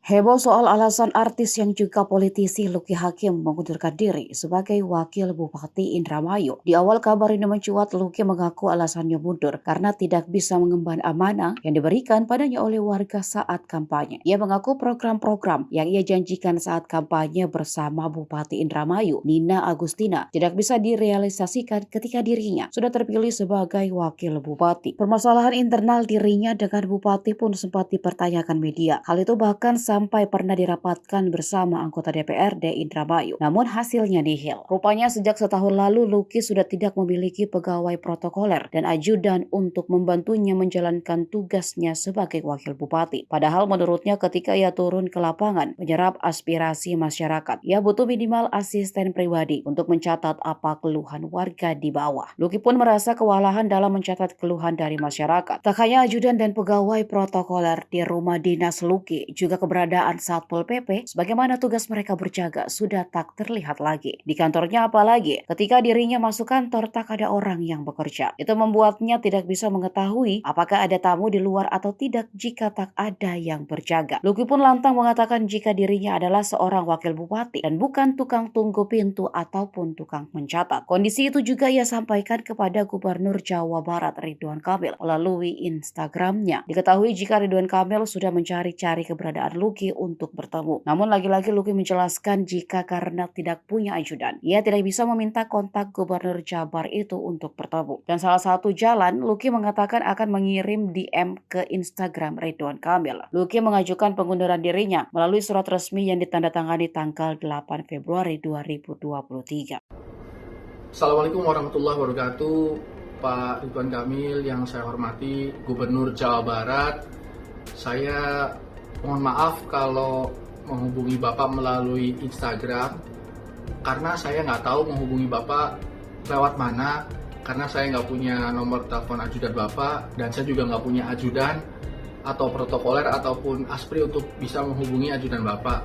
Heboh soal alasan artis yang juga politisi Lucky Hakim mengundurkan diri sebagai wakil Bupati Indramayu. Di awal kabar ini mencuat, Lucky mengaku alasannya mundur karena tidak bisa mengemban amanah yang diberikan padanya oleh warga saat kampanye. Ia mengaku program-program yang ia janjikan saat kampanye bersama Bupati Indramayu, Nina Agustina, tidak bisa direalisasikan ketika dirinya sudah terpilih sebagai wakil bupati. Permasalahan internal dirinya dengan bupati pun sempat dipertanyakan media. Hal itu bahkan sampai pernah dirapatkan bersama anggota DPRD Indramayu. Namun hasilnya nihil. Rupanya sejak setahun lalu Lucky sudah tidak memiliki pegawai protokoler dan ajudan untuk membantunya menjalankan tugasnya sebagai wakil bupati. Padahal menurutnya ketika ia turun ke lapangan menyerap aspirasi masyarakat, ia butuh minimal asisten pribadi untuk mencatat apa keluhan warga di bawah. Lucky pun merasa kewalahan dalam mencatat keluhan dari masyarakat. Tak hanya ajudan dan pegawai protokoler di rumah dinas Lucky, juga keberadaan Satpol PP sebagaimana tugas mereka berjaga sudah tak terlihat lagi. Di kantornya apalagi, ketika dirinya masuk kantor tak ada orang yang bekerja. Itu membuatnya tidak bisa mengetahui apakah ada tamu di luar atau tidak jika tak ada yang berjaga. Lucky pun lantang mengatakan jika dirinya adalah seorang wakil bupati dan bukan tukang tunggu pintu ataupun tukang mencatat. Kondisi itu juga ia sampaikan kepada Gubernur Jawa Barat Ridwan Kamil melalui Instagramnya. Diketahui jika Ridwan Kamil sudah mencari-cari keberadaan Lucky untuk bertemu. Namun lagi-lagi Lucky menjelaskan jika karena tidak punya ajudan, ia tidak bisa meminta kontak Gubernur Jabar itu untuk bertemu. Dan salah satu jalan, Lucky mengatakan akan mengirim DM ke Instagram Ridwan Kamil. Lucky mengajukan pengunduran dirinya melalui surat resmi yang ditandatangani tanggal 8 Februari 2023. Assalamualaikum warahmatullahi wabarakatuh. Pak Ridwan Kamil yang saya hormati, Gubernur Jawa Barat. Saya mohon maaf kalau menghubungi Bapak melalui Instagram, karena saya nggak tahu menghubungi Bapak lewat mana, karena saya nggak punya nomor telepon ajudan Bapak, dan saya juga nggak punya ajudan atau protokoler ataupun aspri untuk bisa menghubungi ajudan Bapak.